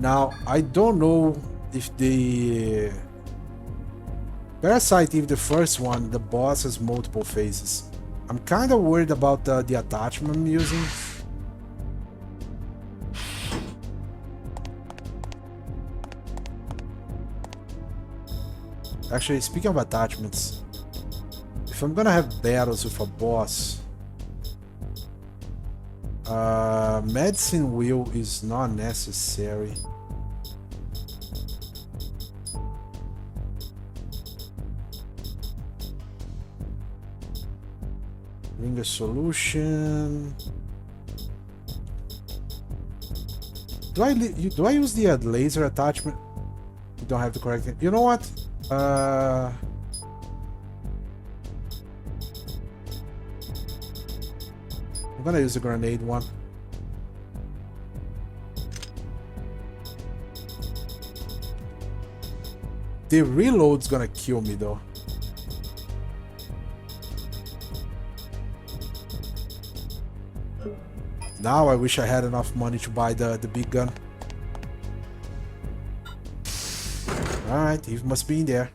Now, I don't know if the Parasite, if the first one, the boss has multiple phases. I'm kind of worried about the attachment I'm using. Actually, speaking of attachments, if I'm gonna have battles with a boss, medicine wheel is not necessary. Bring a solution. Do I use the laser attachment? You don't have to correct it. You know what? I'm gonna use the grenade one. The reload's gonna kill me though. Now I wish I had enough money to buy the big gun. Alright, he must be in there.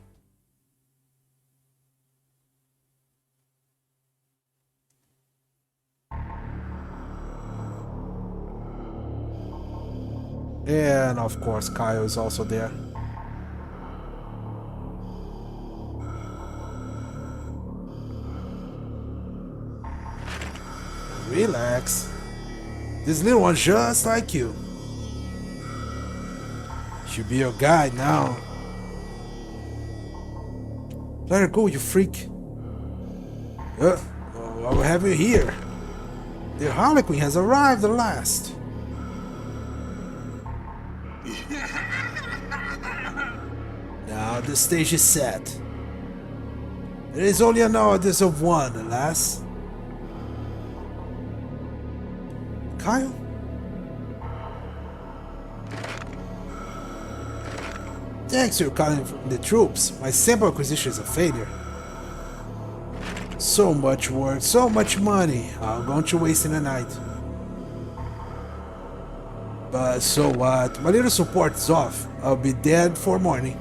And of course Kyle is also there. Relax. This little one's just like you. Should be your guide now. Let her go, you freak. What we have you here? The Harlequin has arrived at last. Now the stage is set. There is only an audience of one, alas. Kyle? Thanks for calling from the troops. My sample acquisition is a failure. So much work, so much money. I'm going to waste in a night. But so what? My little support is off. I'll be dead for morning.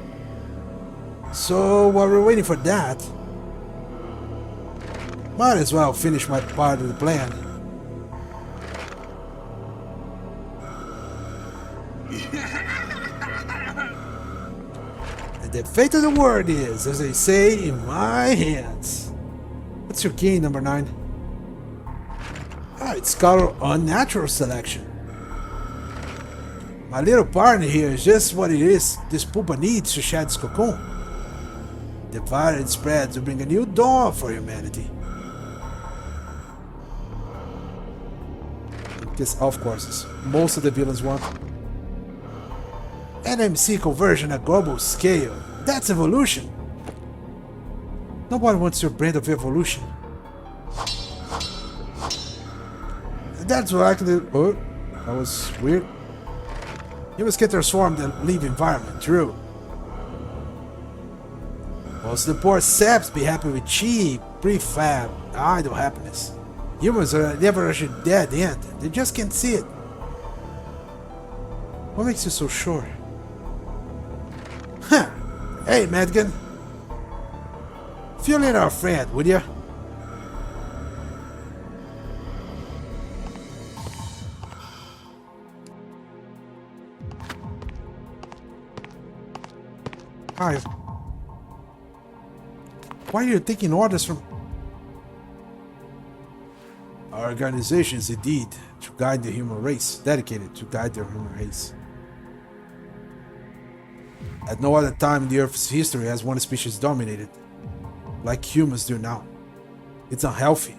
So while we're waiting for that, might as well finish my part of the plan. And the fate of the world is, as they say, in my hands. What's your gain, number 9? It's called unnatural selection. My little partner here is just what it is this pupa needs to shed its cocoon. Divide and spread to bring a new dawn for humanity. Because, of course, most of the villains want NMC conversion at global scale. That's evolution. Nobody wants your brand of evolution. That's what actually. Oh, that was weird. Humans can transform the live environment, true. Most of the poor saps be happy with cheap, prefab, idle happiness. Humans are never actually dead end. They just can't see it. What makes you so sure? Huh. Hey, Madgan. Fill in our friend, would ya? Hi. Why are you taking orders from... Our organization is indeed to guide the human race, dedicated to guide the human race. At no other time in the Earth's history has one species dominated, like humans do now. It's unhealthy.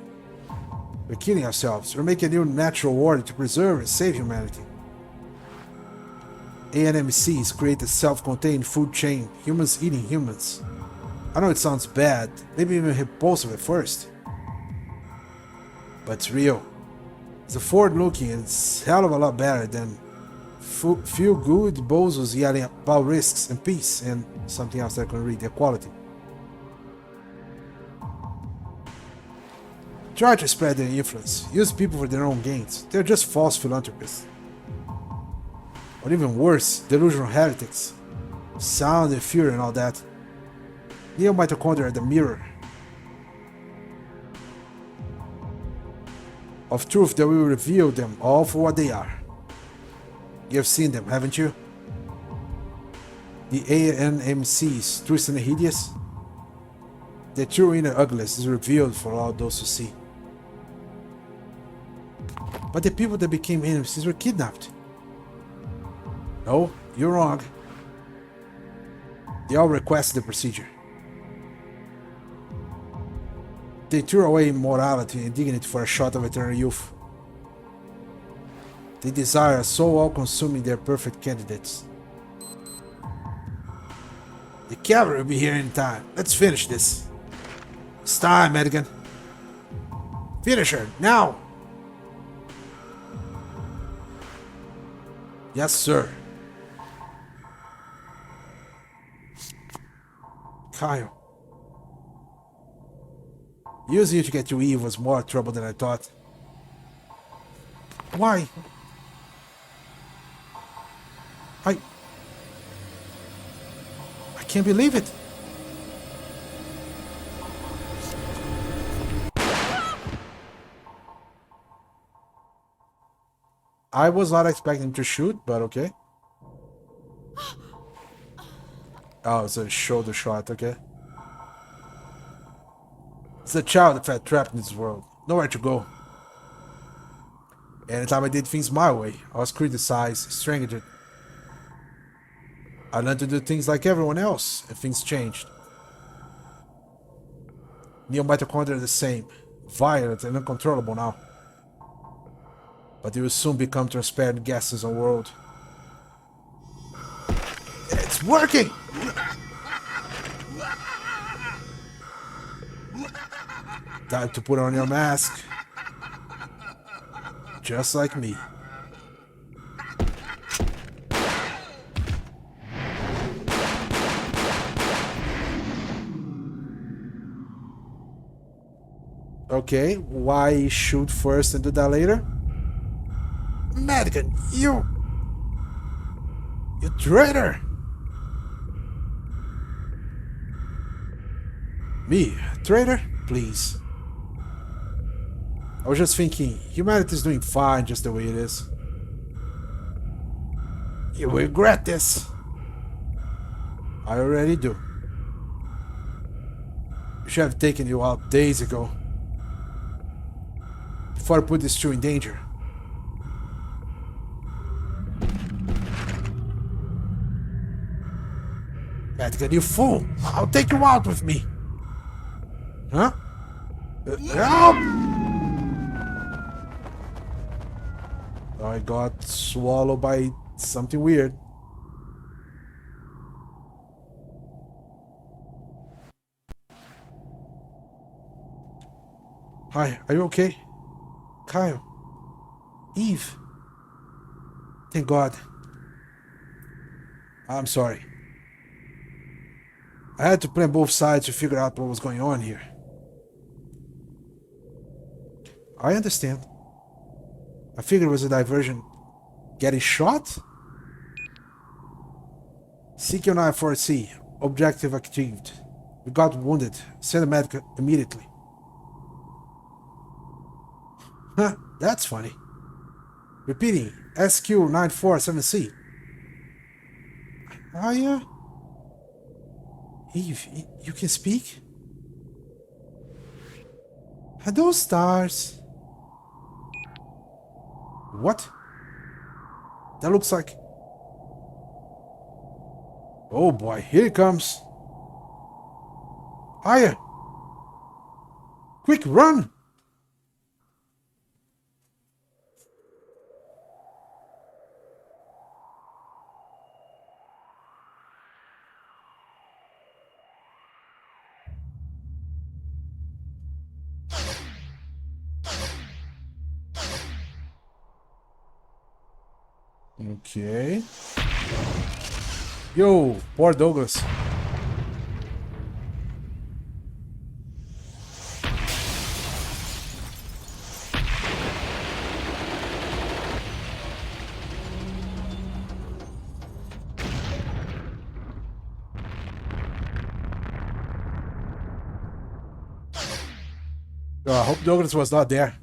We're killing ourselves. We're making a new natural order to preserve and save humanity. ANMCs create a self-contained food chain, humans eating humans. I know it sounds bad, maybe even repulsive at first. But it's real. It's forward-looking and it's a hell of a lot better than feel-good bozos yelling about risks and peace and something else that I can read, equality. Try to spread their influence. Use people for their own gains. They're just false philanthropists. Or even worse, delusional heretics. Sound and fury and all that. Neo mitochondria are the mirror of truth that will reveal them all for what they are. You've seen them, haven't you? The ANMCs, twisted and hideous. The true inner ugliness is revealed for all those to see. But the people that became NMCs were kidnapped. No, you're wrong. They all requested the procedure. They threw away morality and dignity for a shot of eternal youth. They desire so all-consuming their perfect candidates. The cavalry will be here in time. Let's finish this. It's time, Madigan. Finish her, now! Yes, sir. Kyle. Using you to get you Eve was more trouble than I thought. Why? I can't believe it. I was not expecting him to shoot, but okay. Oh, it's a shoulder shot, okay. It's a child that felt trapped in this world. Nowhere to go. Anytime I did things my way, I was criticized, strangled. I learned to do things like everyone else, and things changed. Neo mitochondria are the same, violent and uncontrollable now. But they will soon become transparent gases on the world. It's working! Time to put on your mask. Just like me. Okay, why shoot first and do that later? Madigan, you traitor! Me, traitor? Please. I was just thinking, humanity is doing fine just the way it is. You will regret this. I already do. I should have taken you out days ago. Before I put this two in danger. Madigan, you fool! I'll take you out with me! Huh? Help! I got swallowed by something weird. Hi, are you okay? Kyle? Eve? Thank God. I'm sorry. I had to play both sides to figure out what was going on here. I understand. I figured it was a diversion. Getting shot? CQ-940C. Objective achieved. We got wounded. Send a medic immediately. Huh, that's funny. Repeating. SQ-947C. Ah, yeah? Eve, you can speak? Are those stars? What? That looks like... Oh boy, here it comes. Hiya! Quick, run! Okay. Yo, poor Douglas. Oh, I hope Douglas was not there.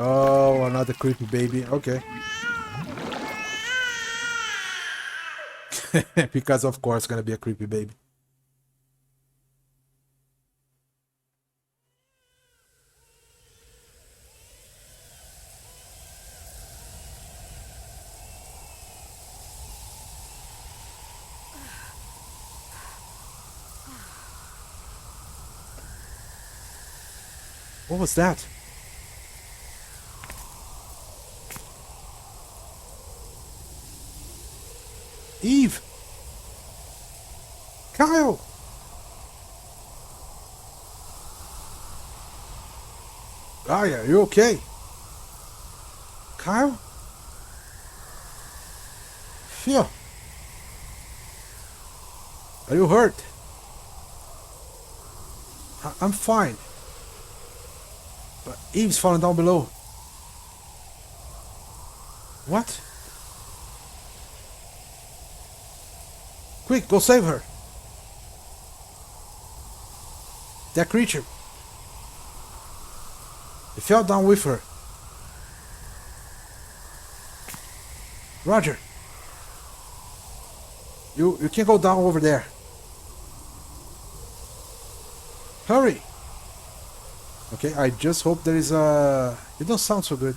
Oh, another creepy baby. Okay. Because of course it's gonna be a creepy baby. What was that? Eve! Kyle! Gaia, you okay? Kyle? Phil? Are you hurt? I'm fine. But Eve's falling down below. What? Quick, go save her. That creature. It fell down with her. Roger. You can't go down over there. Hurry. Okay, I just hope there is a... It don't sound so good.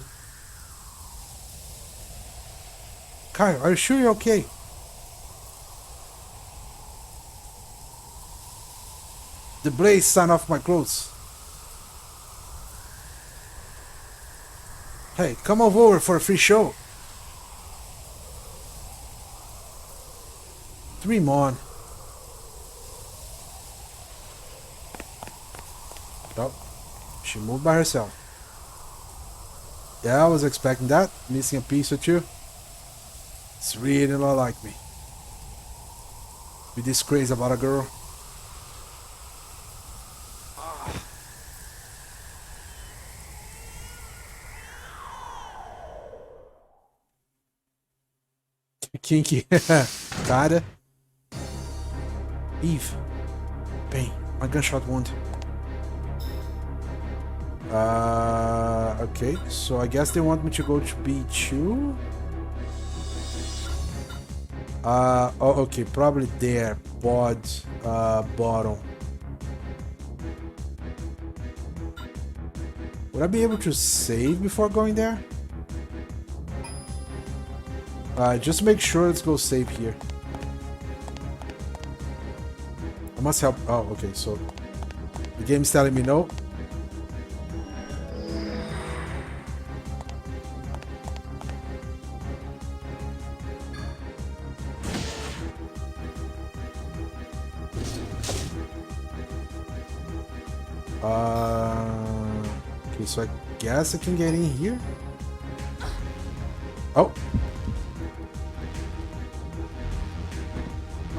Kyle, are you sure you're okay? The blaze signed off my clothes. Hey, come over for a free show. Dream on. Oh, she moved by herself. Yeah, I was expecting that. Missing a piece or two. It's really not like me. Be this crazy about a girl. Kinky. Cara. Eve. Bem, my gunshot wound. Okay, so I guess they want me to go to B2. Oh, okay, probably there. Bottom. Would I be able to save before going there? Just make sure, let's go save here. I must help. Oh, okay, so the game's telling me no. Okay, so I guess I can get in here. Oh.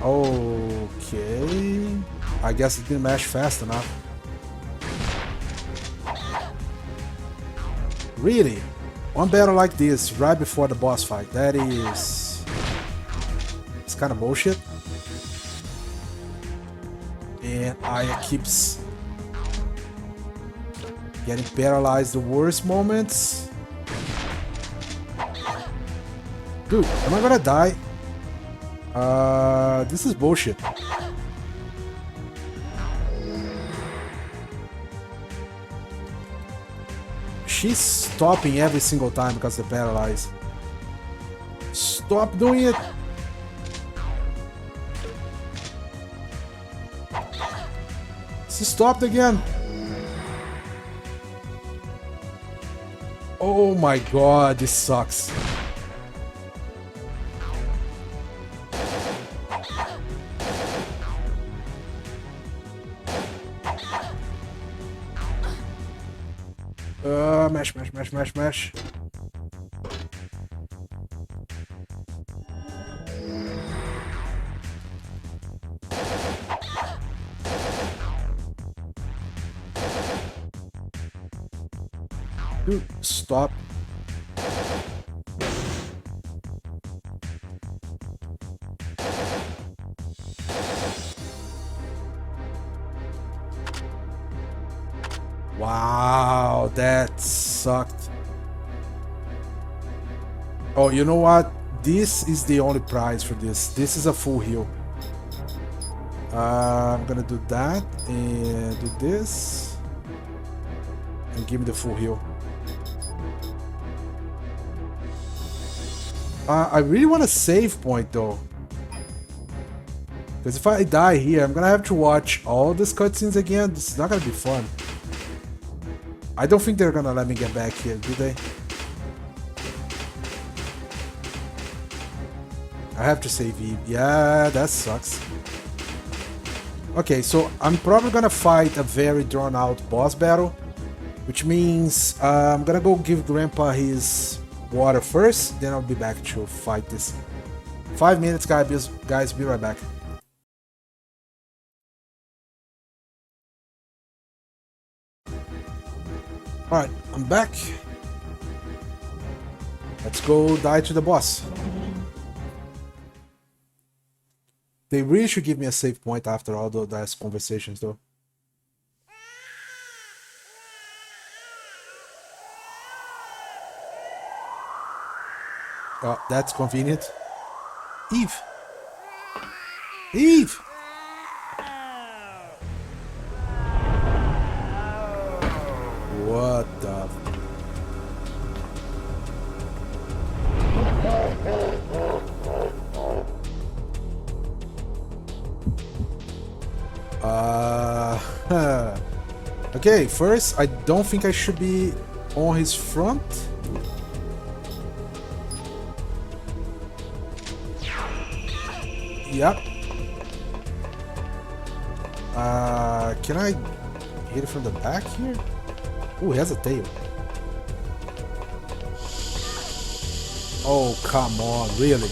Okay. I guess it didn't mash fast enough. Really? One battle like this right before the boss fight. That is... It's kind of bullshit. And Aya keeps getting paralyzed the worst moments. Dude, am I gonna die? This is bullshit. She's stopping every single time because they're paralyzed. Stop doing it! She stopped again! Oh my god, this sucks. Mash. Dude, stop. Wow, that sucked. Oh, you know what? This is the only prize for this. This is a full heal. I'm gonna do that and do this. And give me the full heal. I really want a save point though. Because if I die here, I'm gonna have to watch all these cutscenes again. This is not gonna be fun. I don't think they're gonna let me get back here, do they? I have to save Eve. Yeah, that sucks. Okay, so I'm probably gonna fight a very drawn-out boss battle, which means I'm gonna go give Grandpa his water first, then I'll be back to fight this. 5 minutes, guys, be right back. Alright, I'm back. Let's go die to the boss. They really should give me a save point after all those conversations, though. Oh, that's convenient. Eve! Eve! What the... Okay, first, I don't think I should be on his front. Yep. Can I hit it from the back here? Oh, he has a tail. Oh, come on, really?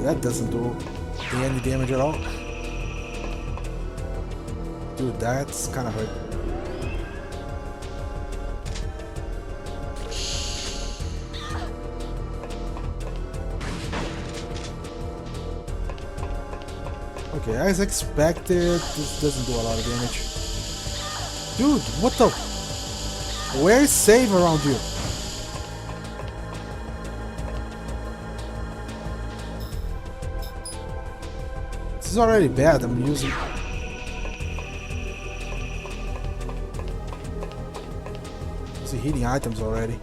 That doesn't do any damage at all. Dude, that's kind of hurt. Okay, as expected, this doesn't do a lot of damage. Dude, what the? Where is save around you? This is already bad. I'm using... hitting items already.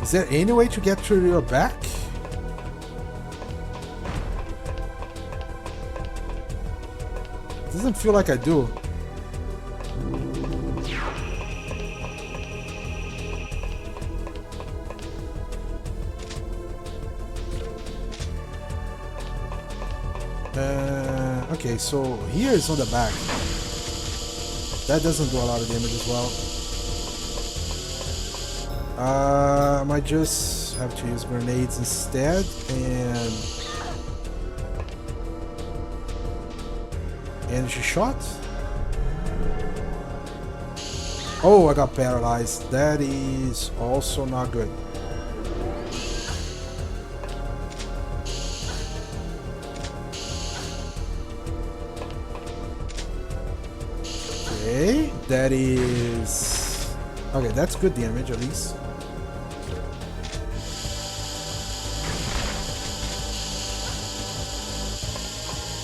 Is there any way to get through your back? Doesn't feel like I do. Okay, so here is on the back. That doesn't do a lot of damage as well. I might just have to use grenades instead and energy shot. Oh, I got paralyzed. That is also not good. Okay, that is... Okay, that's good damage at least.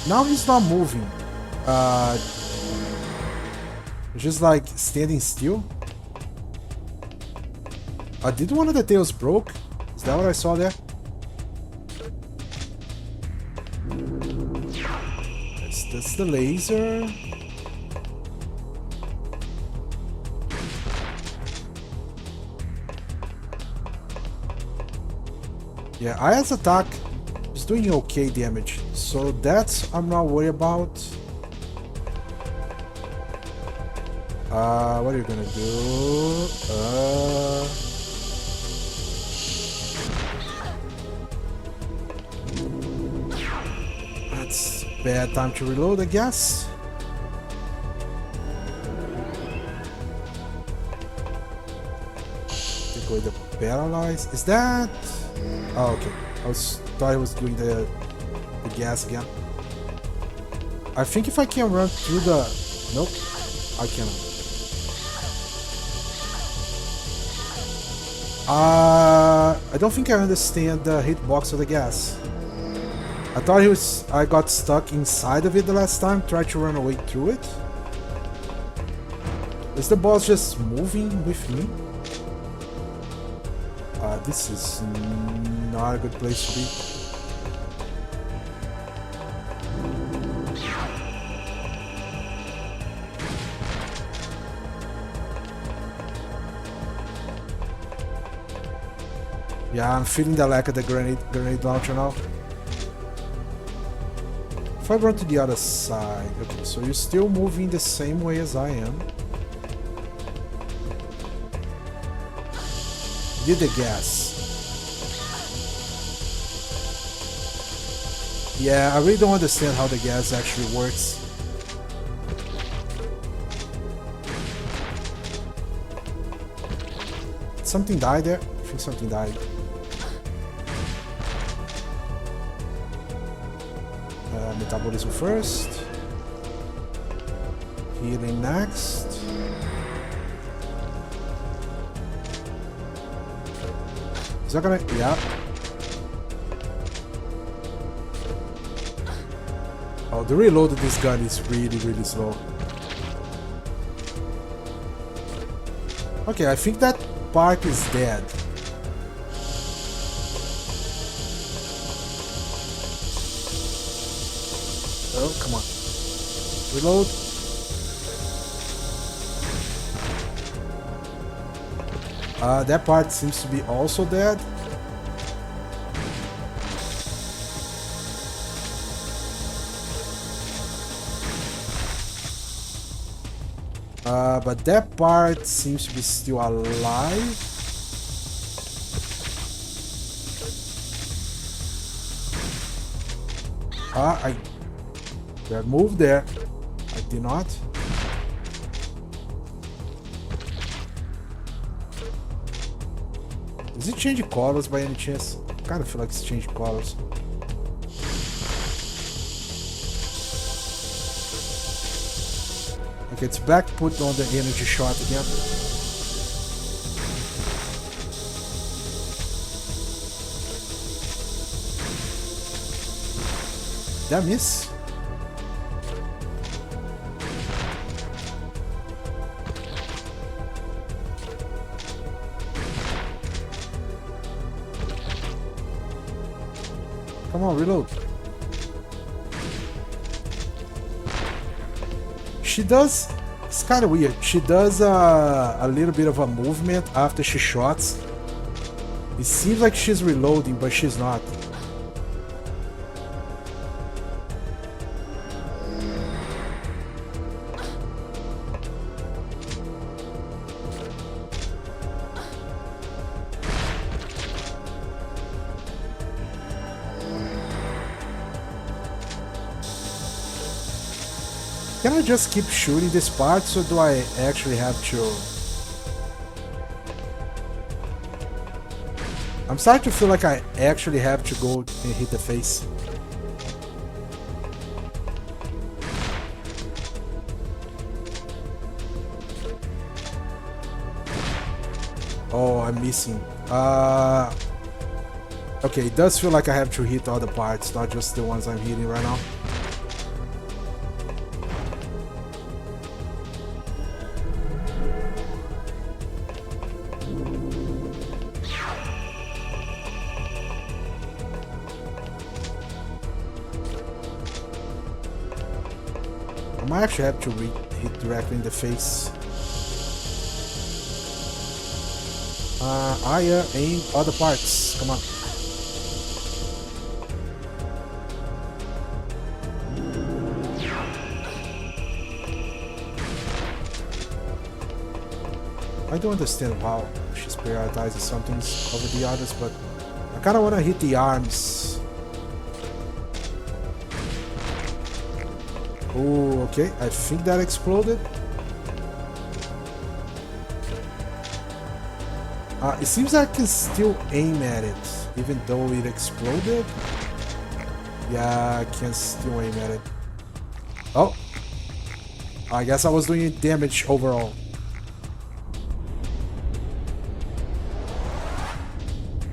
Now he's not moving. Just like standing still. Did one of the tails broke? Is that what I saw there? That's the laser. Yeah, Aya's attack is doing okay damage, so that's I'm not worried about. What are you gonna do? bad time to reload, I guess. Take away the paralyze. Is that? Oh, okay. Thought I was doing the gas again. I think if I can run through the... Nope, I cannot. I don't think I understand the hitbox of the gas. I thought I got stuck inside of it the last time, tried to run away through it. Is the boss just moving with me? This is not a good place to be. Yeah, I'm feeling the lack of the grenade launcher now. If I run to the other side, okay, so you're still moving the same way as I am. Did the gas. Yeah, I really don't understand how the gas actually works. Something died there? I think something died. Metabolism first. Healing next. Is that gonna... Yeah. Oh, the reload of this gun is really slow. Okay, I think that part is dead. Oh, come on. Reload. That part seems to be also dead. But that part seems to be still alive. I moved there. I did not. Is it changing colors by any chance? I kind of feel like it's changing colors. Okay, it's back put on the energy shot again. Did I miss? Come on, reload. She does... It's kind of weird. She does a little bit of a movement after she shots. It seems like she's reloading, but she's not. Can I just keep shooting this part, or do I actually have to... I'm starting to feel like I actually have to go and hit the face. Oh, I'm missing. Okay, it does feel like I have to hit all the parts, not just the ones I'm hitting right now. I might actually have to hit directly in the face. Aim other parts. Come on. I don't understand how she's prioritizing some things over the others, but I kind of want to hit the arms. Oh, okay. I think that exploded. It seems like I can still aim at it, even though it exploded. Yeah, I can still aim at it. Oh. I guess I was doing damage overall.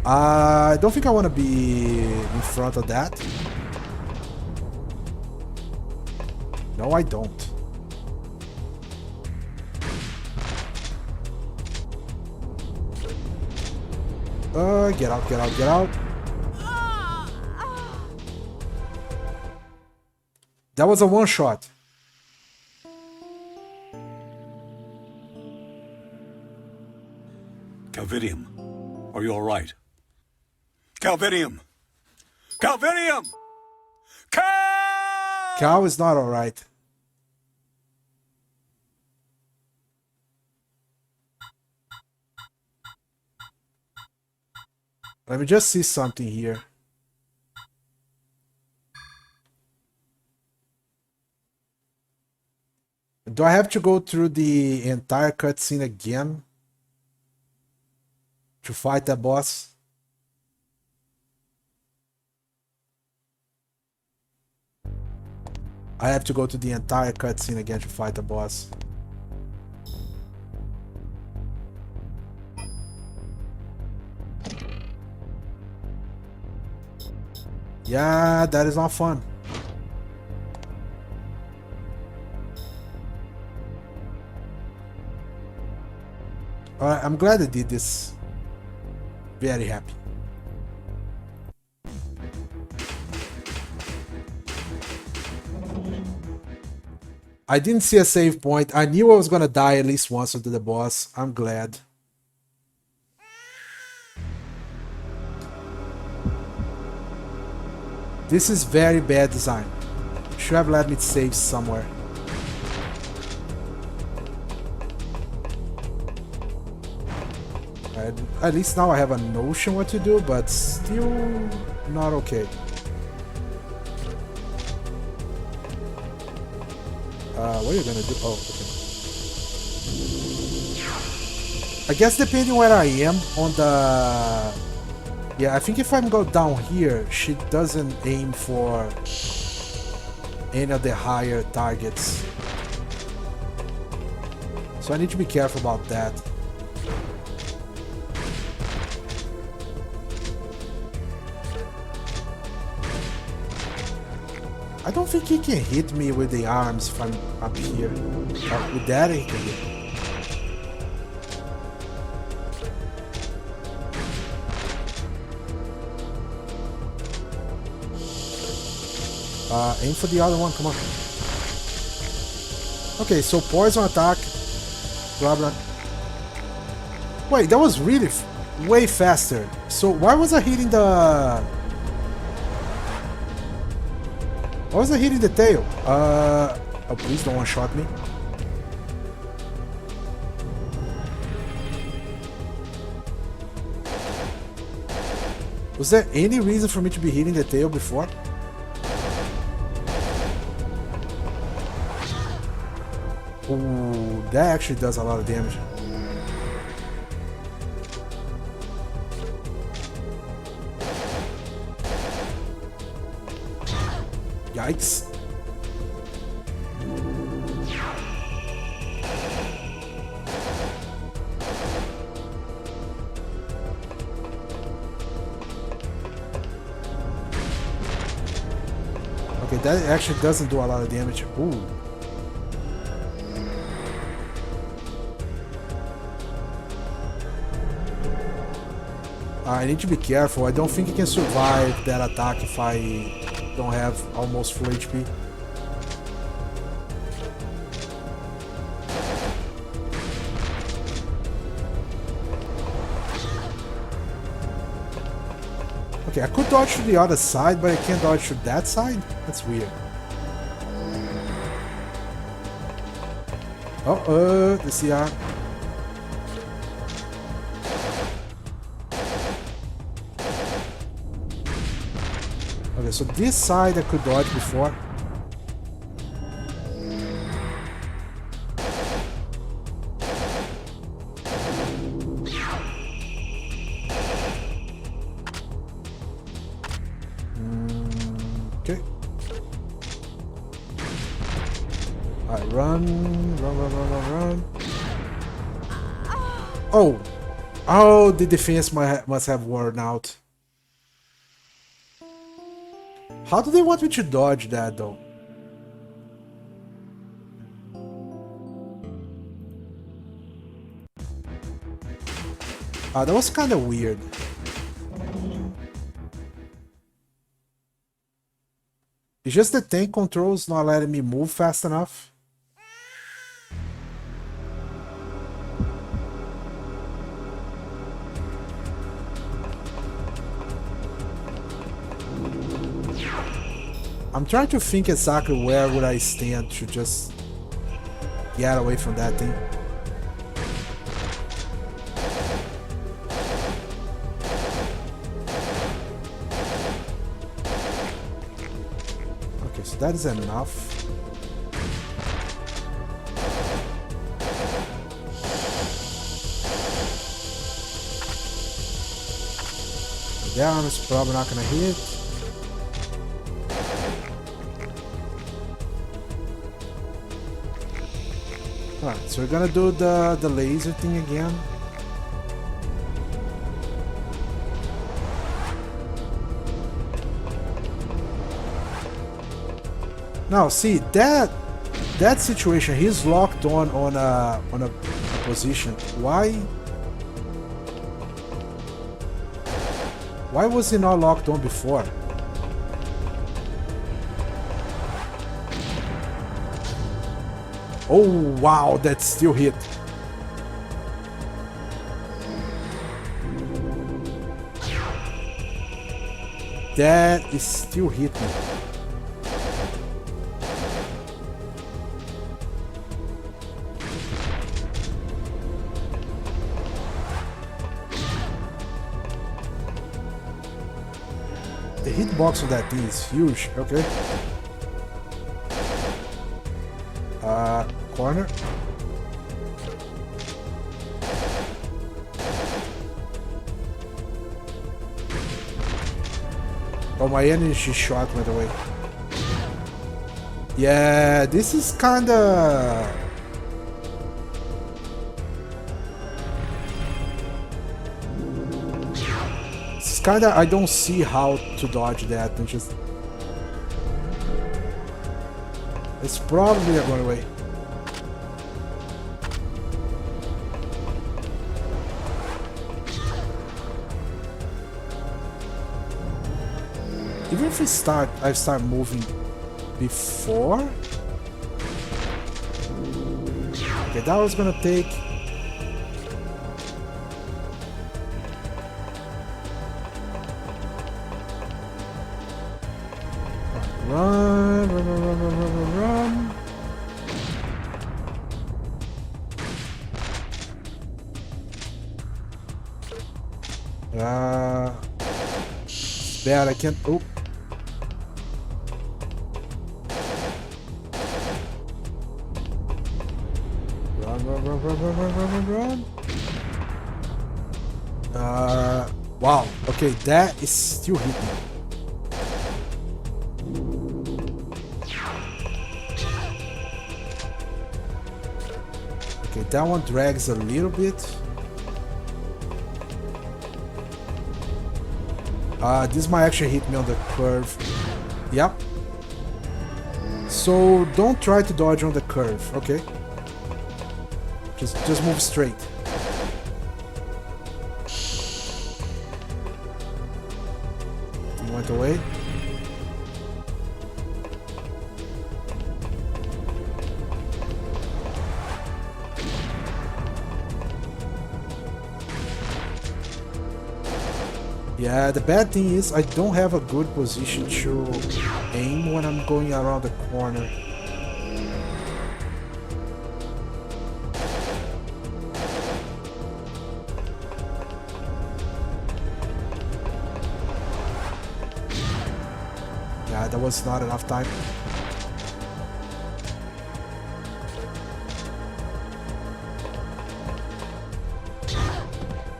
I don't think I want to be in front of that. No, I don't. Get out, get out, get out. That was a one shot. Calvidium, are you all right? Calvidium! Calvidium! Cal is not all right. Let me just see something here. Do I have to go through the entire cutscene again to fight that boss? I have to go to the entire cutscene again to fight the boss. Yeah, that is not fun. Alright, I'm glad I did this. Very happy. I didn't see a save point. I knew I was gonna die at least once to the boss. I'm glad. This is very bad design. Should have let me save somewhere. At least now I have a notion what to do, but still not okay. What are you gonna do? Oh, okay. I guess depending where I am on the... Yeah, I think if I go down here, she doesn't aim for any of the higher targets. So I need to be careful about that. I don't think he can hit me with the arms if I'm up here. With that he can hit me. Aim for the other one, come on. Okay, so poison attack. Blah blah. Wait, that was really way faster. So why was I hitting the... Why was I hitting the tail? Oh, please don't one-shot me. Was there any reason for me to be hitting the tail before? Ooh, that actually does a lot of damage. Yikes. Okay, that actually doesn't do a lot of damage. Ooh. I need to be careful. I don't think I can survive that attack if I don't have almost full HP. Okay, I could dodge to the other side, but I can't dodge to that side? That's weird. Oh, the CR. Okay, so this side I could dodge before. Run, run, run, run, run, run. Oh! Oh, the defense must have worn out. How do they want me to dodge that, though? That was kind of weird. It's just the tank controls not letting me move fast enough. I'm trying to think exactly where would I stand to just get away from that thing. Okay, so that is enough. That arm is probably not gonna hit. Alright, so we're gonna do the laser thing again. Now, see that situation, he's locked on a position. Why was he not locked on before? Oh wow, that still hit. That is still hitting. The hitbox on that thing is huge. Okay. Corner. Oh, my energy shot went away. Yeah, this is kinda... It's kinda... I don't see how to dodge that. And just... It's probably going away. Even if I start moving before. Okay, that was gonna take. Run, run, run, run, run, run, run. It's bad. I can't. Oh. Run. Wow. Okay, that is still hitting. Okay, that one drags a little bit. This might actually hit me on the curve. Yep. So don't try to dodge on the curve, okay? Just move straight. He went away. Yeah, the bad thing is I don't have a good position to aim when I'm going around the corner. Yeah, that was not enough time.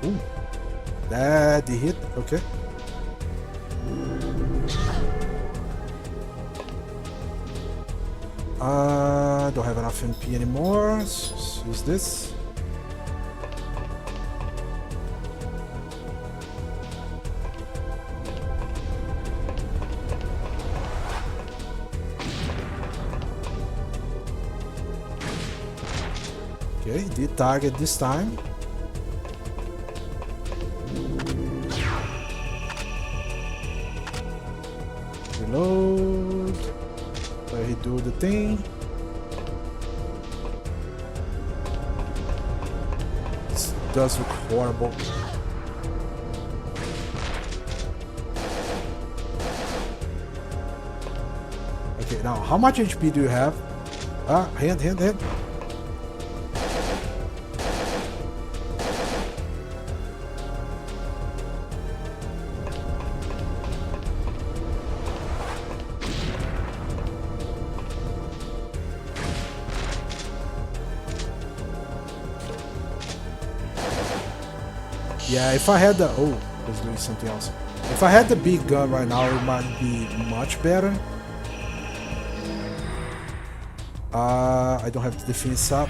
Ooh. That the hit, okay. don't have enough MP anymore. Let's use this. Okay, did target this time. Reload. Let he do the thing. This does look horrible. Okay, now how much HP do you have? Ah, hand. Yeah, if I had the... Oh, I was doing something else. If I had the big gun right now, it might be much better. I don't have the defense up.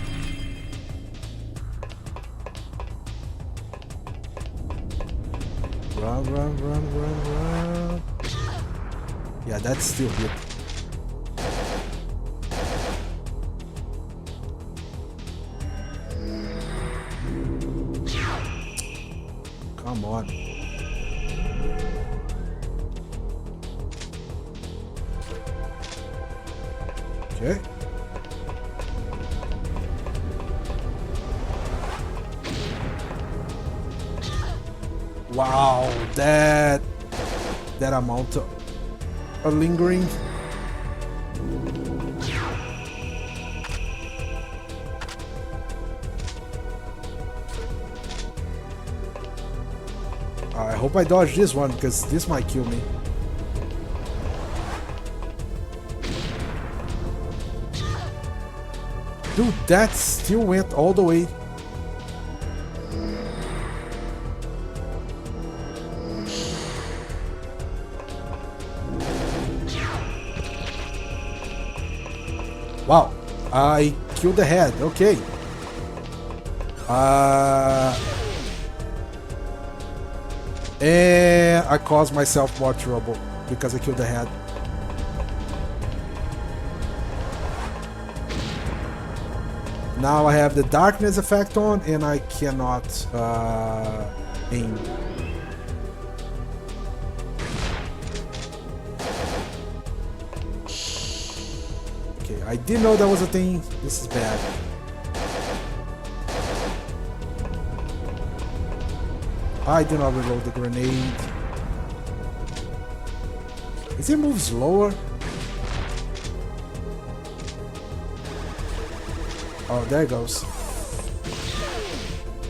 Run. Yeah, that's still hit. Come on. Okay. Wow, that amount of lingering. I hope I dodge this one because this might kill me. Dude, that still went all the way. Wow, I killed the head. Okay. And I caused myself more trouble because I killed the head. Now I have the darkness effect on and I cannot aim. Okay, I didn't know that was a thing. This is bad. I did not reload the grenade. Does it move slower? Oh, there it goes.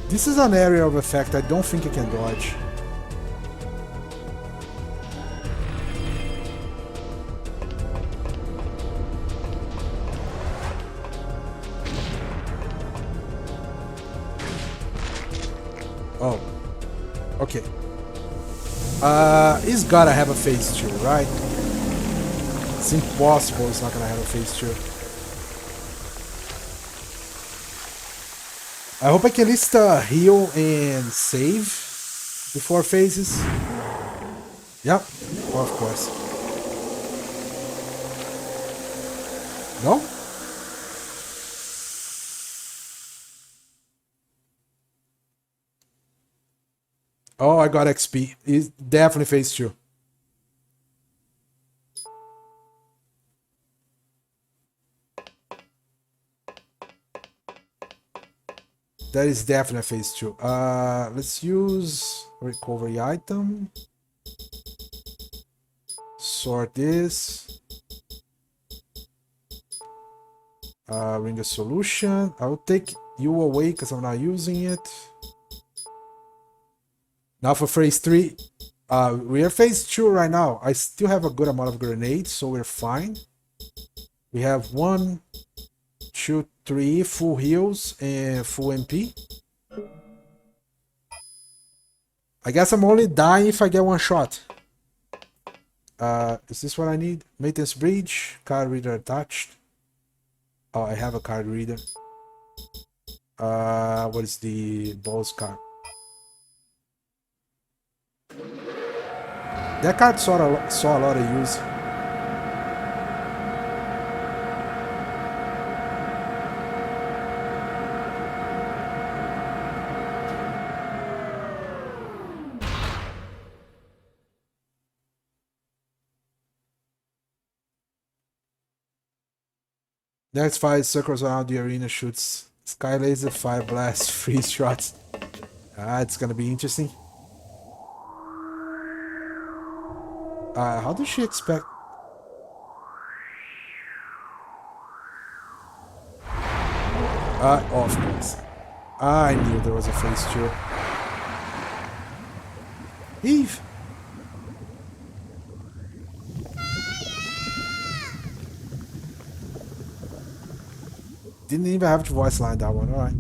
This is an area of effect I don't think I can dodge. Oh. Okay. He's gotta have a phase 2, right? It's impossible it's not gonna have a phase 2. I hope I can at least heal and save before phases. Yep, of course. No? Oh, I got XP. It's definitely phase 2. That is definitely phase 2. Let's use recovery item. Sort this. Ring of solution. I will take you away because I'm not using it. Now for phase 3. We are phase 2 right now. I still have a good amount of grenades, so we're fine. We have 1, 2, 3 full heals and full MP. I guess I'm only dying if I get one shot. Is this what I need? Maintenance bridge, card reader attached. Oh, I have a card reader. What is the balls card? That card saw a lot of use. Next 5 circles around the arena, shoots sky laser, fire blast, freeze shots. It's gonna be interesting. How does she expect? Of course. I knew there was a phase 2. Eve! Didn't even have to voice line that one, alright.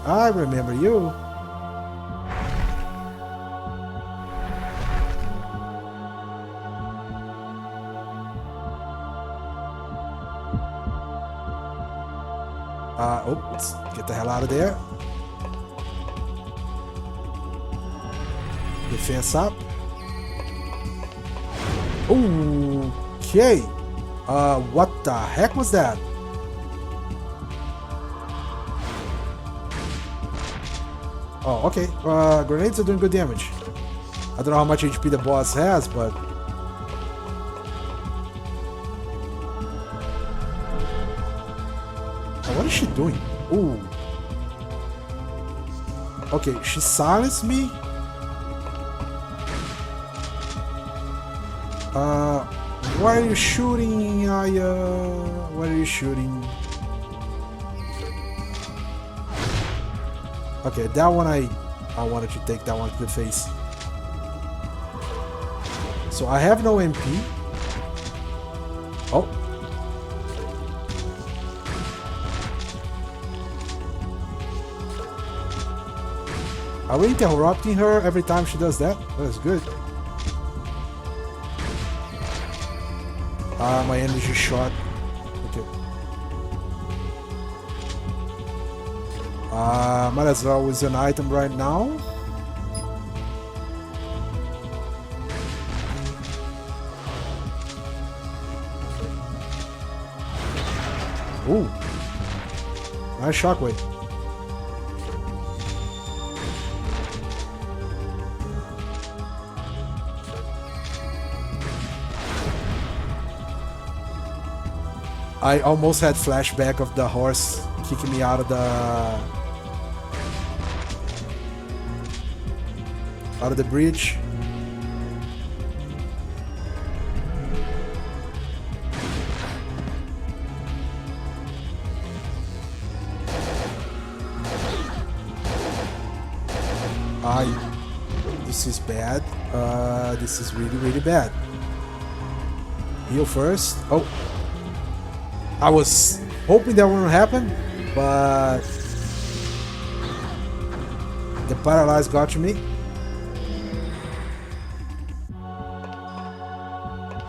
I remember you. Let's get the hell out of there. Defense up. Okay. What the heck was that? Oh, okay. Grenades are doing good damage. I don't know how much HP the boss has, but... what is she doing? Ooh. Okay, she silenced me. Why are you shooting, Aya? Why are you shooting? Okay, that one I wanted to take that one to the face. So I have no MP. Oh. Are we interrupting her every time she does that? That's good. My energy shot. Okay. Might as well use an item right now. Ooh. Nice shockwave. I almost had flashback of the horse kicking me out of the bridge. This is bad. This is really, really bad. Heal first. Oh. I was hoping that wouldn't happen, but the paralyze got to me.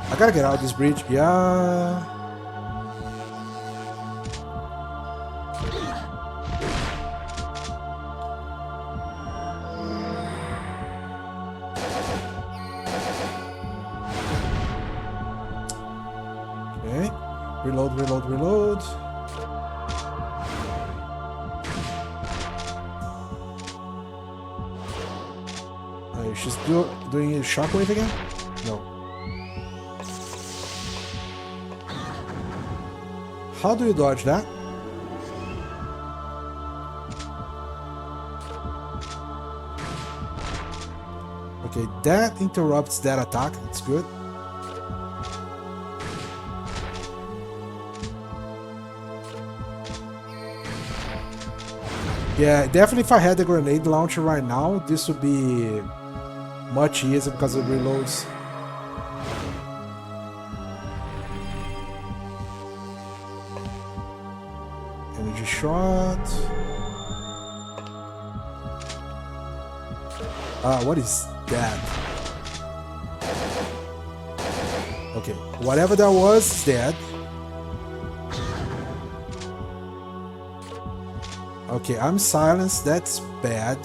I gotta get out of this bridge. Yeah. Okay. Reload. She's doing a shockwave again? No. How do you dodge that? Okay, that interrupts that attack. It's good. Yeah, definitely if I had the grenade launcher right now, this would be much easier because it reloads. shot. What is that? Okay, whatever that was is dead. Okay, I'm silenced. That's bad.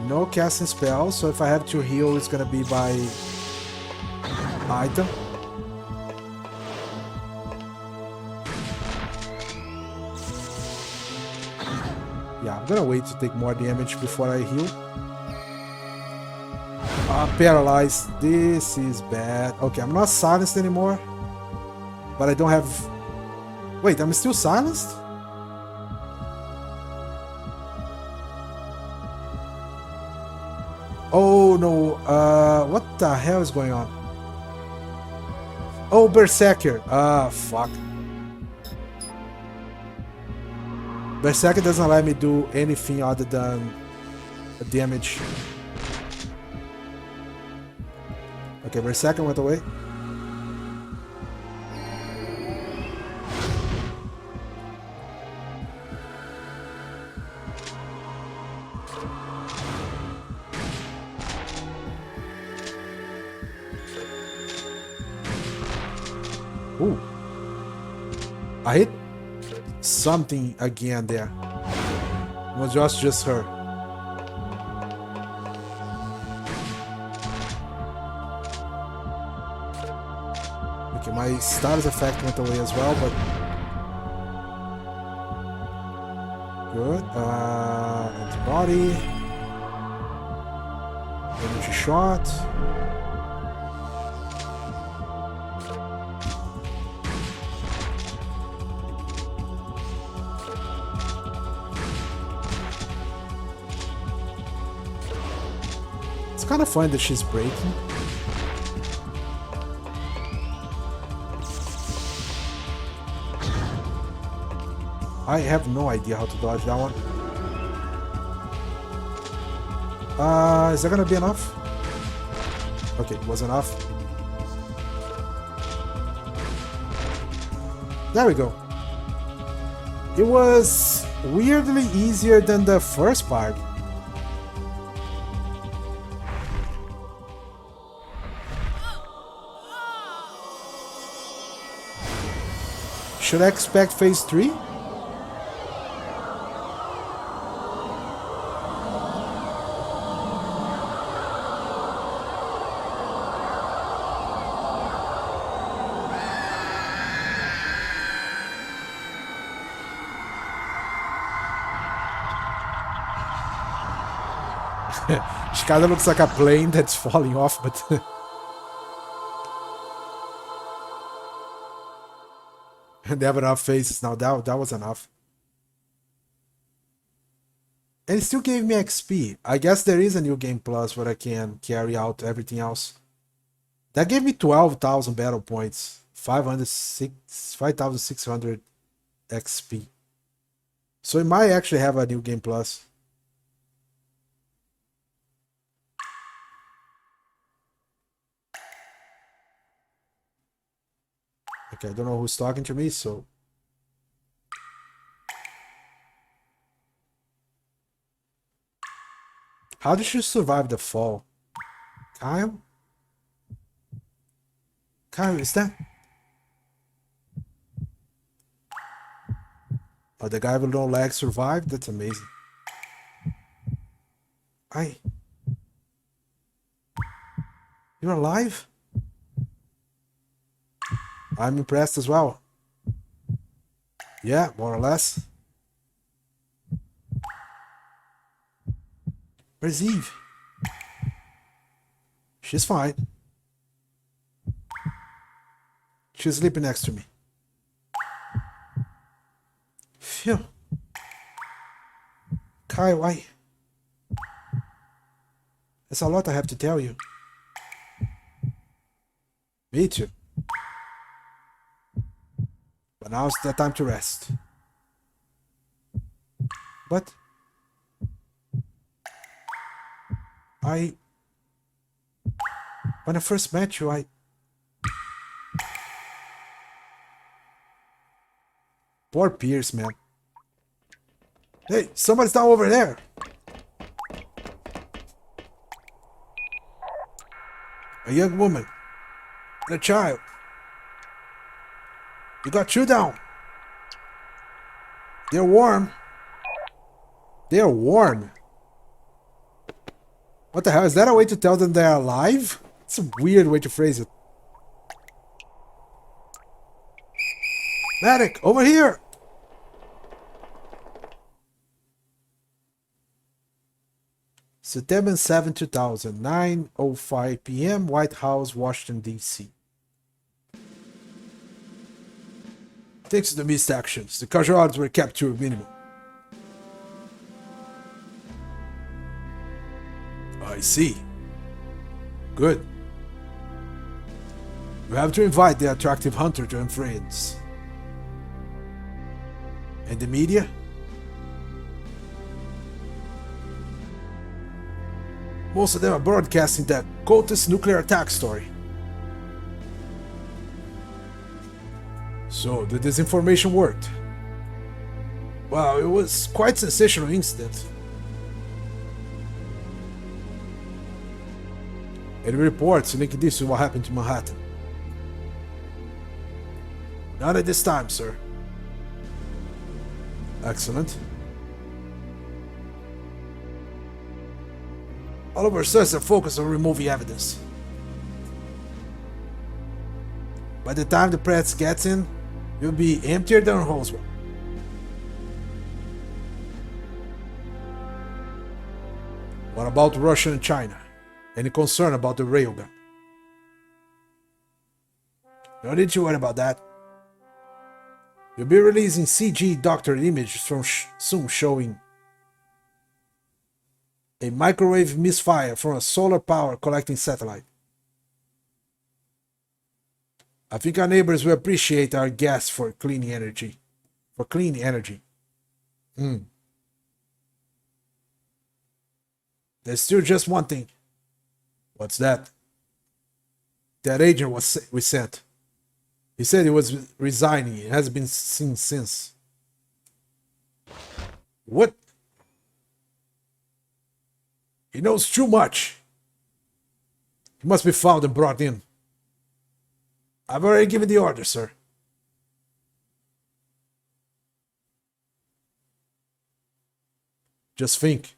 No casting spells, so if I have to heal, it's gonna be by item. Yeah, I'm gonna wait to take more damage before I heal. I'm paralyzed. This is bad. Okay, I'm not silenced anymore. But I don't have... Wait, I'm still silenced? Oh no, what the hell is going on? Oh, Berserker. Fuck. Berserker doesn't let me do anything other than damage. Okay, Berserker went away. Ooh. I hit something again there. It was just her. Okay, my status effect went away as well, but good. Antibody. Energy shot. It's kind of fun that she's breaking. I have no idea how to dodge that one. Is that gonna be enough? Okay, it was enough. There we go. It was weirdly easier than the first part. Should I expect phase 3? She kind of looks like a plane that's falling off, but... they have enough faces now. That was enough. And it still gave me XP. I guess there is a new game plus where I can carry out everything else. That gave me 12,000 battle points. 5,600 XP. So it might actually have a new game plus. Okay, I don't know who's talking to me, so... How did she survive the fall? Kyle? Kyle, is that... Oh, the guy with no legs survived? That's amazing. You're alive? I'm impressed as well. Yeah, more or less. Where's Eve? She's fine. She's sleeping next to me. Phew. Kai, why? There's a lot I have to tell you. Me too. But now it's the time to rest. But... When I first met you, I... Poor Pierce, man. Hey, somebody's down over there. A young woman. And a child. You got two down. They're warm. They're warm. What the hell? Is that a way to tell them they're alive? It's a weird way to phrase it. Medic, over here! September 7, 2000, 9:05 p.m., White House, Washington, D.C. Thanks to the missed actions, the casualties were kept to a minimum. I see. Good. You have to invite the attractive hunter to her friends. And the media? Most of them are broadcasting that cultist nuclear attack story. So, the disinformation worked. Well, it was quite a sensational incident. Any reports link this to what happened to Manhattan? Not at this time, sir. Excellent. All of our searches are focused on removing evidence. By the time the press gets in, you'll be emptier than Roswell. What about Russia and China? Any concern about the railgun? No need to worry about that. You'll be releasing CG doctored images from soon showing a microwave misfire from a solar power collecting satellite. I think our neighbors will appreciate our gas for clean energy. There's still just one thing. What's that? That agent we sent. He said he was resigning. It hasn't been seen since. What? He knows too much. He must be found and brought in. I've already given the order, sir. Just think.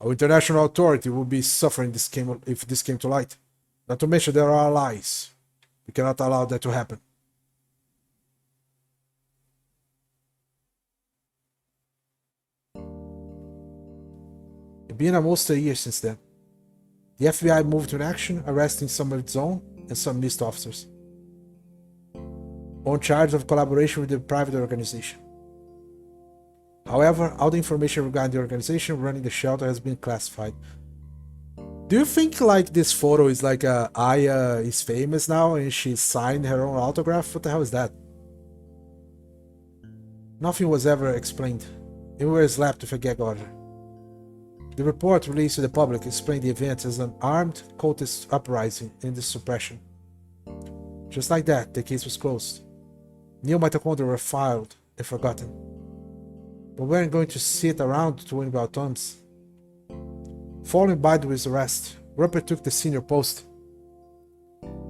Our international authority would be suffering if this came to light. Not to mention there are allies. We cannot allow that to happen. It's been almost a year since then. The FBI moved to action, arresting some of its own and some missed officers, on charge of collaboration with the private organization. However, all the information regarding the organization running the shelter has been classified. Do you think like this photo is like Aya is famous now and she signed her own autograph? What the hell is that? Nothing was ever explained, and we were slapped with a gag order. The report released to the public explained the events as an armed cultist uprising and the suppression. Just like that, the case was closed. New mitochondria were filed and forgotten. But we weren't going to sit around to win about thumbs. Following Biden's arrest, Rupert took the senior post.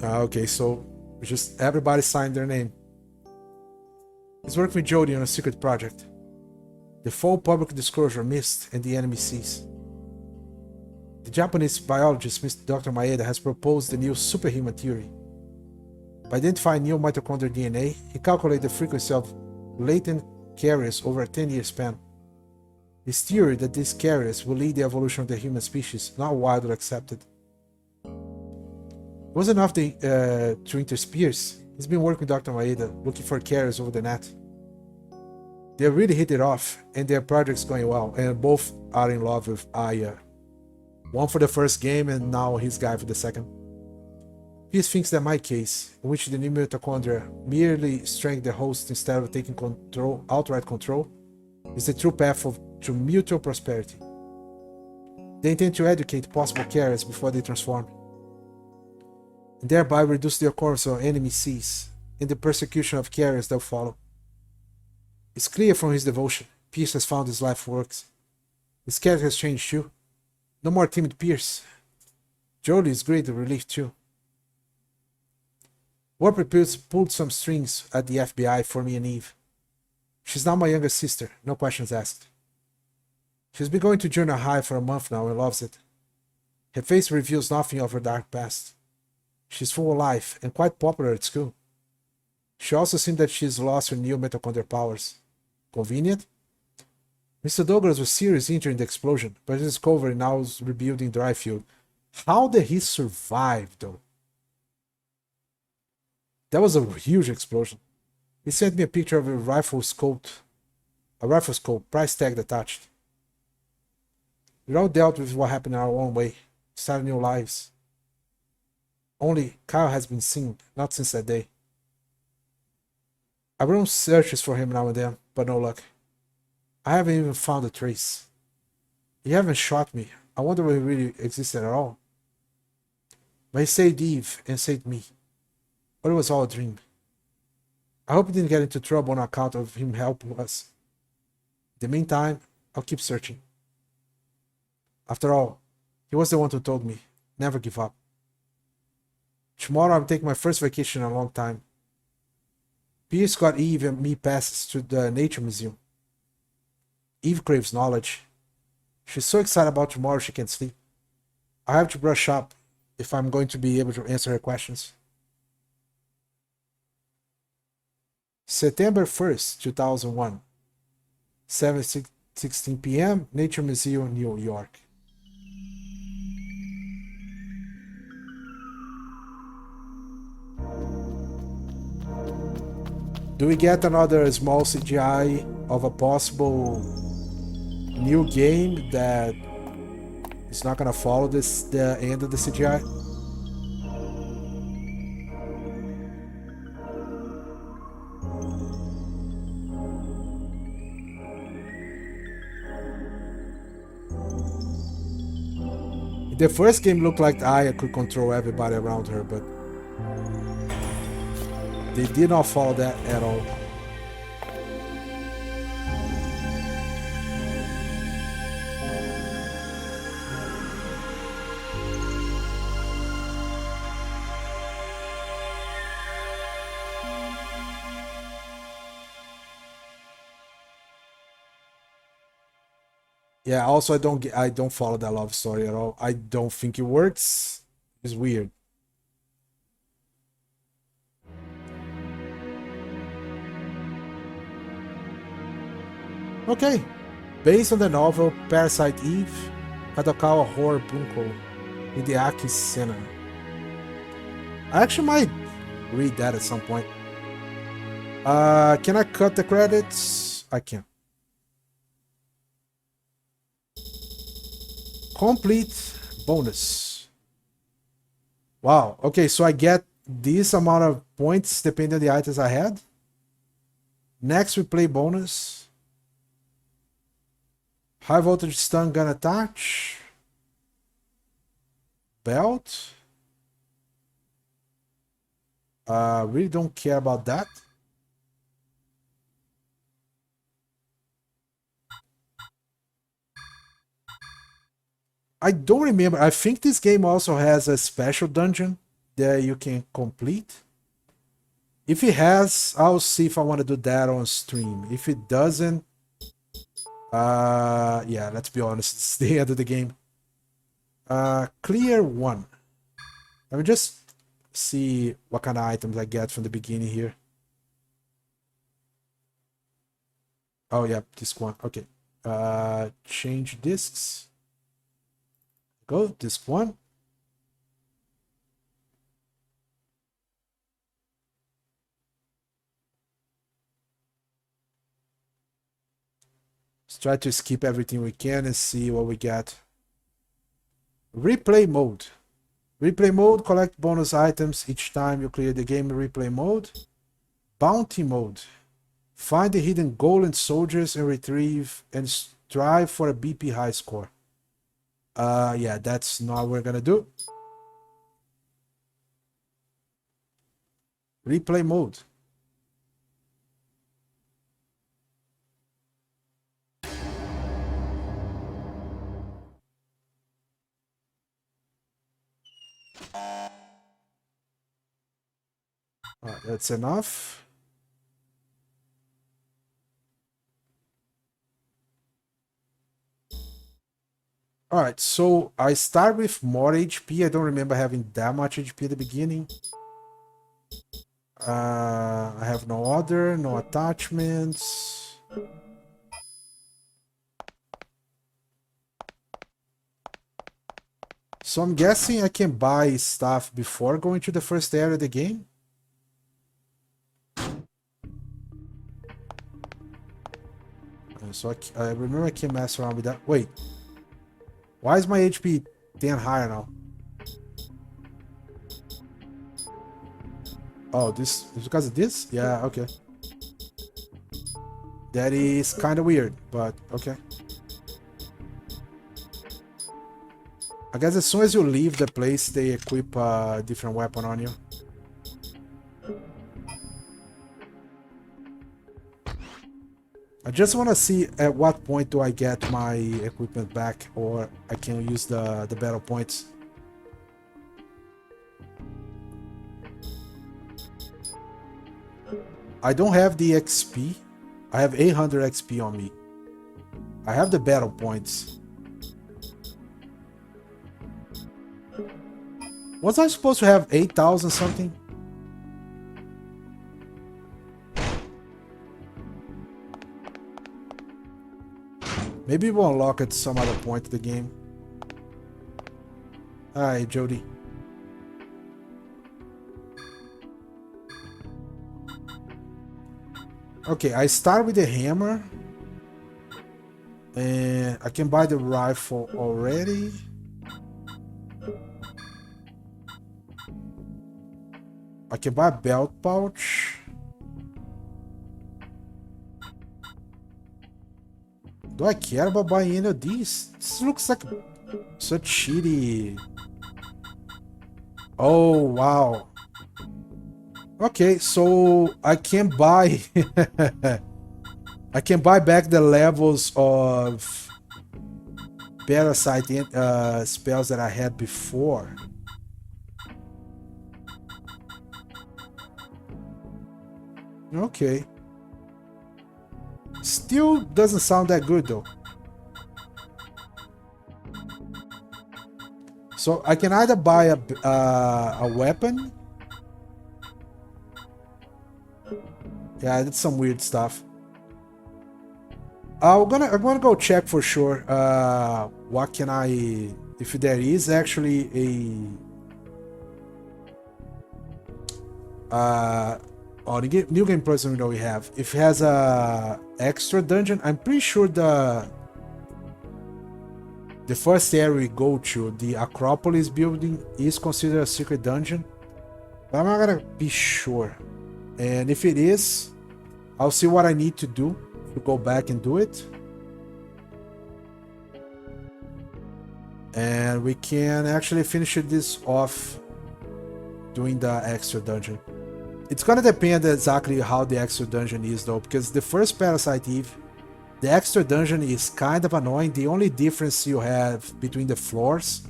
Okay, so just everybody signed their name. He's working with Jody on a secret project. The full public disclosure missed and the enemy sees. The Japanese biologist Mr. Dr. Maeda has proposed the new superhuman theory. By identifying new mitochondrial DNA, he calculated the frequency of latent carriers over a 10-year span. His theory that these carriers will lead the evolution of the human species not widely accepted. It wasn't enough to intersperse. He's been working with Dr. Maeda, looking for carriers over the net. They really hit it off, and their project's going well, and both are in love with Aya. One for the first game, and now his guy for the second. Peace thinks that my case, in which the new mitochondria merely strengthen the host instead of taking outright control, is the true path to mutual prosperity. They intend to educate possible carriers before they transform. and thereby reduce the occurrence of enemy seas and the persecution of carriers that follow. It's clear from his devotion, Pierce has found his life works. His character has changed too. No more timid Pierce. Jolie is great relief too. Warper pulled some strings at the FBI for me and Eve. She's now my younger sister, no questions asked. She's been going to junior high for a month now and loves it. Her face reveals nothing of her dark past. She's full of life and quite popular at school. She also seems that she's lost her new mitochondrial powers. Convenient? Mr. Douglas was seriously injured in the explosion, but his discovery now is rebuilding Dryfield. How did he survive, though? That was a huge explosion. He sent me a picture of a rifle scope, price tag attached. We all dealt with what happened in our own way, started new lives. Only Kyle has been seen, not since that day. I run searches for him now and then, but no luck. I haven't even found a trace. He haven't shot me. I wonder if he really existed at all. But he saved Eve and saved me. But it was all a dream. I hope he didn't get into trouble on account of him helping us. In the meantime, I'll keep searching. After all, he was the one who told me, never give up. Tomorrow I'm taking my first vacation in a long time. Pierce got Eve and me passes to the Nature Museum. Eve craves knowledge. She's so excited about tomorrow she can't sleep. I have to brush up if I'm going to be able to answer her questions. September 1st, 2001. 7:16 p.m. Nature Museum, New York. Do we get another small CGI of a possible new game that is not gonna follow the end of the CGI? The first game looked like Aya could control everybody around her, but they did not follow that at all. Yeah, also I don't follow that love story at all. I don't think it works. It's weird. Okay. Based on the novel Parasite Eve, Kadokawa Horror Bunko, Hideaki Senna. I actually might read that at some point. Can I cut the credits? I can. Complete bonus. Wow. Okay, so I get this amount of points depending on the items I had. Next, we play bonus. High voltage stun gun attach. Belt. Really don't care about that. I don't remember. I think this game also has a special dungeon that you can complete. If it has, I'll see if I want to do that on stream. If it doesn't, yeah, let's be honest, it's the end of the game. Clear 1. Let me just see what kind of items I get from the beginning here. Oh, yeah, this one. Okay. Change discs. Go, disc 1. Let's try to skip everything we can and see what we get. Replay mode. Replay mode, collect bonus items each time you clear the game in replay mode. Bounty mode. Find the hidden gold and soldiers and retrieve and strive for a BP high score. Yeah, that's not what we're gonna do. Replay mode. Alright, that's enough. Alright, so I start with more HP. I don't remember having that much HP at the beginning. I have no other, no attachments. So I'm guessing I can buy stuff before going to the first area of the game. So I remember I can mess around with that. Wait, why is my HP 10 higher now? Oh, this is because of this? Yeah, okay. That is kind of weird, but okay. I guess as soon as you leave the place, they equip a different weapon on you. I just want to see at what point do I get my equipment back, or I can use the battle points. I don't have the XP. I have 800 XP on me. I have the battle points. Was I supposed to have 8,000 something? Maybe we'll unlock at some other point of the game. Hi, Jody. Okay, I start with the hammer. And I can buy the rifle already. I can buy a belt pouch. Do I care about buying any of these? This looks like such shitty. Oh, wow. Okay, so I can buy I can buy back the levels of Parasite spells that I had before. Okay. Still doesn't sound that good though. So I can either buy a weapon. Yeah, that's some weird stuff. I'm gonna go check for sure. What can I, if there is actually a on the New Game Plus window we have. If it has a extra dungeon, I'm pretty sure the first area we go to, the Acropolis building, is considered a secret dungeon. But I'm not gonna be sure. And if it is, I'll see what I need to do to go back and do it. And we can actually finish this off doing the extra dungeon. It's gonna depend exactly how the extra dungeon is though, because the first Parasite Eve, the extra dungeon is kind of annoying. The only difference you have between the floors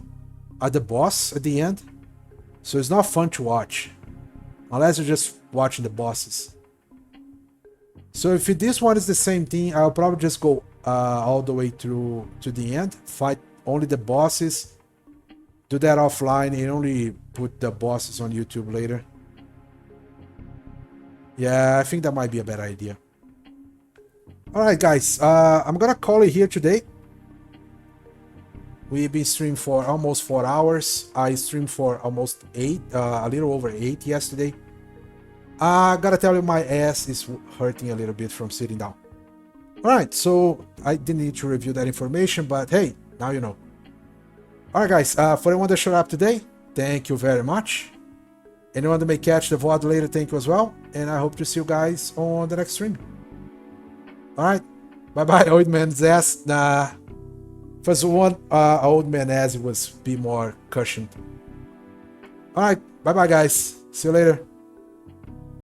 are the boss at the end. So it's not fun to watch, unless you're just watching the bosses. So if this one is the same thing, I'll probably just go all the way through to the end, fight only the bosses, do that offline, and only put the bosses on YouTube later. Yeah, I think that might be a better idea. Alright guys, I'm gonna call it here today. We've been streaming for almost 4 hours. I streamed for almost 8, a little over 8 yesterday. I gotta tell you, my ass is hurting a little bit from sitting down. Alright, so I didn't need to review that information, but hey, now you know. Alright guys, for anyone that showed up today, thank you very much. Anyone that may catch the VOD later, thank you as well. And I hope to see you guys on the next stream. Alright, bye bye, old man's ass. Nah, first one, old man ass was be more cushioned. Alright, bye bye guys, see you later.